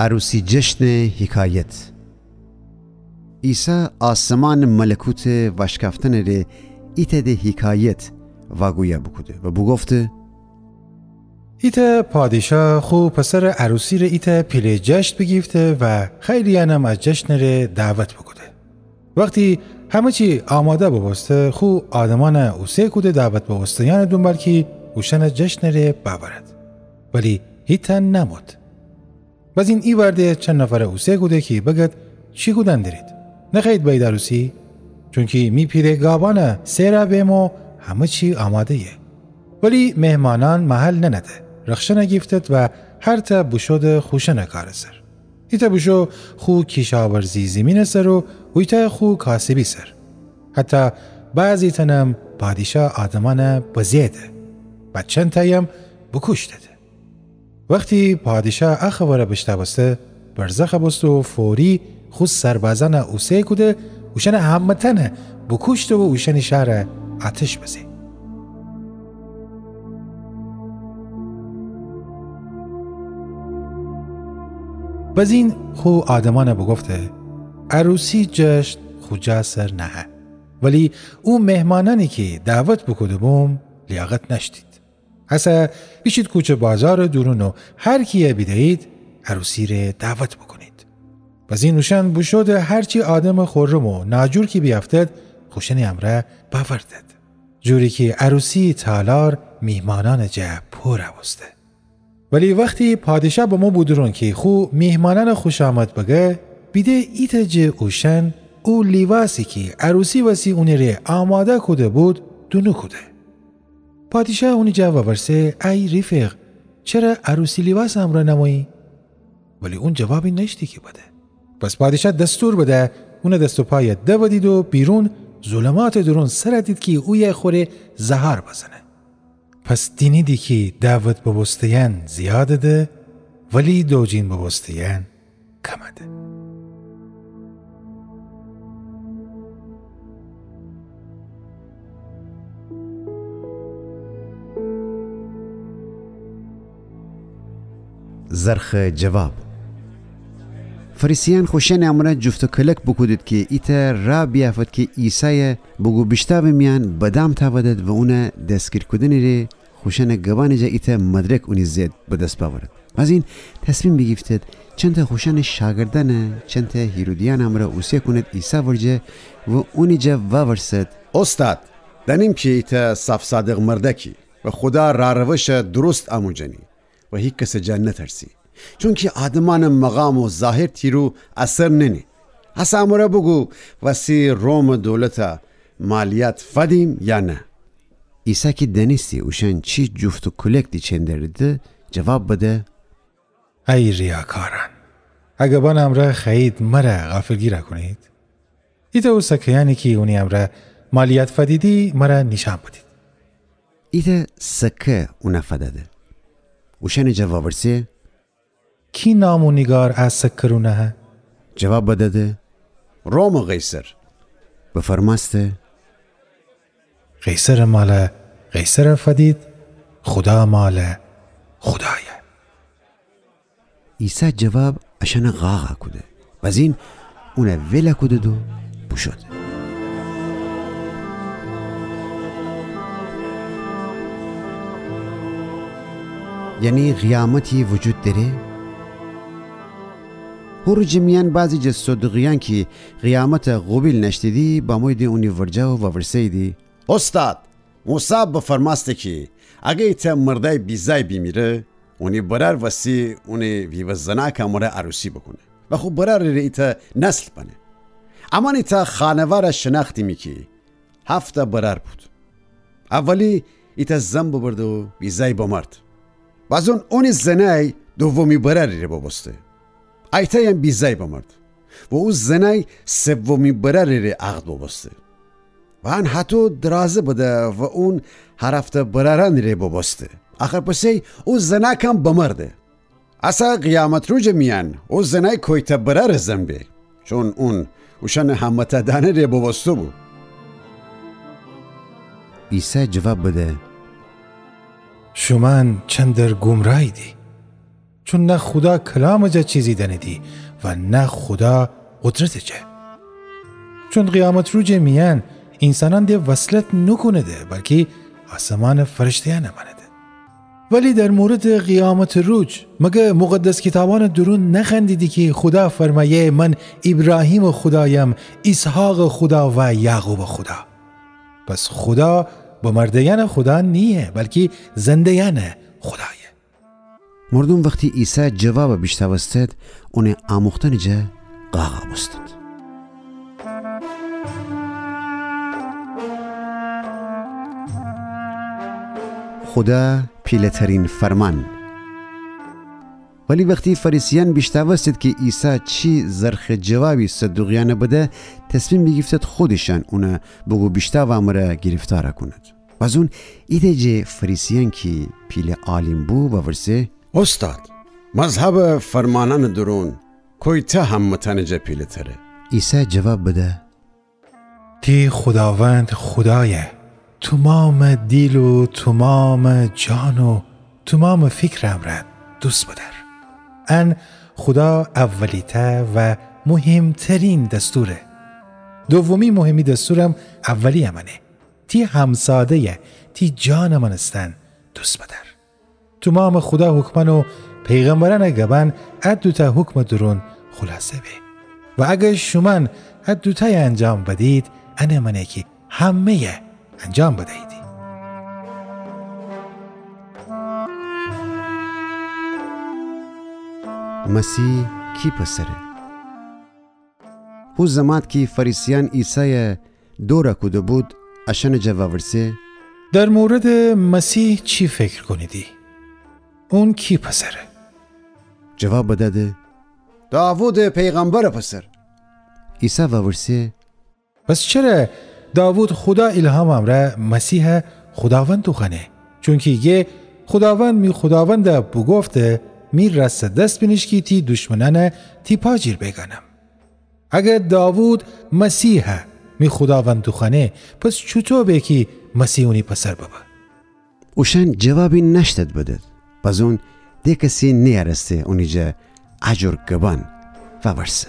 عروسی جشن حکایت. عیسی آسمان ملکوت وشکفتن ره ایت ده حکایت واگویا بکوده و بگفته ایت پادشاه خو پسر عروسی ره ایت پیله جشن بگیفته و خیلی هم از جشن ره دعوت بکوده. وقتی همه چی آماده ببسته خو آدمان اوسه کوده دعوت ببسته یعنی دنبال که اوشن جشن ره باورد. ولی هیتن نمود. باز این ورده چند نفر اوسه کوده که بگد چی کودن دارید؟ نخواهید باید عروسی؟ چون که می پیره گابانه سیره بیم و همه چی آماده یه. ولی مهمانان محل ننده. رخشن گیفتد و هر تا بشود خوشن کار سر. ایتا بشو خو کشاورزی زمین سر و ایتا خو کاسبی سر. حتی بعضی تنم پادشاه آدمان بزیده. و چند تایم بکشته. وقتی پادشاه اخواره بشته بسته برزخ بست و فوری خود سربازان اوسه کده اوشن همتنه بکشته و اوشن شهر آتش بزی. بزین خو آدمان بگفته عروسی جشن خوجا سر نهه ولی او مهمانانی که دعوت بکده بوم لیاقت نشتید. حسا بیشید کوچه بازار دورونو هر کیه بیدهید عروسی ره دعوت بکنید. بزین اوشن بشود هرچی آدم خورم و ناجور کی بیافتد خوشن امره باوردد. جوری که عروسی تالار میهمانان جه پر بسته. ولی وقتی پادشاه با ما بودرون که خو میهمانان خوش آمد بگه بیده ایت جه اوشن او لیواسی که عروسی وسی اونی ره آماده کده بود دونو کده. پادشاه اونی جواب ورسه ای رفیق چرا عروسی لیواس امرا نمایی؟ ولی اون جوابی نشتی که بده. پس پادشاه دستور بده اون دست و پای دوادید و بیرون ظلمات درون سر دید که اوی خوره زهار بزنه. پس دینیدی که دعوت ببستین زیاده ده ولی دوجین ببستین کمده. زرخ جواب. فریسیان خوشن امره جفت کلک بکودید که ایتا را بیافت که عیسی بگو بیشتر میان بدام تاودد و اون دستگیر کردن ره خوشن گوان جا ایتا مدرک اونی زید به دست باورد. از این تصمیم بگیفتد چند تا خوشن شاگردانه چند تا هیرودیان امره اوسیه کند عیسی ورجه و اونی جا ورسد استاد دنیم که ایتا صف صادق مردکی و خدا را روش درست آموزنی و هیچ کس جا نترسی چون که آدمان مقام و ظاهر تیرو اثر ننی. حس امره بگو وسی روم دولتا مالیات فدیم یا نه. عیسی که دنیستی اوشن چی جفت و کلک دی چندرده جواب بده ای ریاکاران اگه بان امره خیید مره غافلگیره کنید ایتا او سکیانی که اونی امره مالیات فدیدی مره نشان بدید. ایتا سکه اونه فدده. اوشن جواب ورسه کی نام و نگار از سکرونه ها؟ جواب بدده روم قیصر. بفرماسته قیصر مال قیصر فدید خدا مال خدایه. عیسی جواب اشان غاغا کده و از این اونه ویله کده دو بشد. یعنی قیامتی وجود داره؟ هر جمیان بعضی جز صدقیان که قیامت قبیل نشتیدی با موید اونی ورجا و ورسیدی استاد موسی بفرماسته که اگه ایتا مرده بیزای بیمیره اونی برار وسی اونی ویوزنا که مره عروسی بکنه و خب برار ایتا نسل بنه. اما ایتا خانوار شناختی می که 7 برار بود. اولی ایتا زن ببرد و بیزای بمرد. باز اونی زنای دومی براری رو ببسته. ایتا هم بیزای بمرد و اون زنای سومی براری رو عقد ببسته. و ان حتی درازه بده و اون هر هفته براران رو ببسته. آخر پسی اون زنای کم بمرده. اصلا قیامت رو جمیان اون زنای کویت برار زنبه چون اون اوشن همت دانه رو ببسته بود. عیسی جواب بده شما چند در گمراهی دی چون نه خدا کلام جا چیزی دنیدی و نه خدا قدرت جا. چون قیامت رو جه میان انسانان ده وصلت نکنه ده بلکه آسمان فرشته نمانه ده. ولی در مورد قیامت روج مگه مقدس کتابان درون نخندیدی که خدا فرمایه من ابراهیم خدایم، اسحاق خدا و یعقوب خدا؟ پس خدا با مردیان خدا نیه بلکه زندیان خدایه. مردم وقتی عیسی جواب بیشتر وستد اون آموختن جه قاقا بستد. خدا پیلترین فرمان. ولی وقتی فریسیان بیشتر وستد که عیسی چی زرخ جوابی صدوقیان بده تصمیم بگیفتد خودشان اونه بگو بیشتر و امره گرفتار کند. باز اون ایده جه فریسیان که پیل عالم بو و ورسه استاد مذهب فرمانان درون کویته هم متنجه پیل تره. عیسی جواب بده تی خداوند خدایه، تمام دیل و تمام جان و تمام فکرم را دوست بدار. ان خدا اولیته و مهمترین دستوره. دومی مهمی دستورم اولی منه. تی همساده تی جان من استن دوست بدار. تمام خدا حکمان و پیغمبران گبن اد دوتا حکم درون خلاصه به. و اگر شما اد دوتای انجام بدید انه منه که همه انجام بدهیدی. مسیح کی پسره؟ او زمان که فریسیان عیسی دوره کده بود اشان جواب ورسه در مورد مسیح چی فکر کنیدی؟ اون کی پسره؟ جواب بداده داوود پیغمبر پسر. عیسی ورسه پس چرا داوود خدا الهام را مسیح خداوند تو خانه؟ چون که یه خداوند می خداوند بگفته می رسه دست بینش که تی دشمنان تی پاجیر بگنم. اگر داوود مسیح می خداوند تو خانه پس چطور به که مسیح اونی پسر بابا؟ اوشن جوابی نشتد بدد. باز اون ده کسی نیارسته اونی جا عجر گبان و ورسه.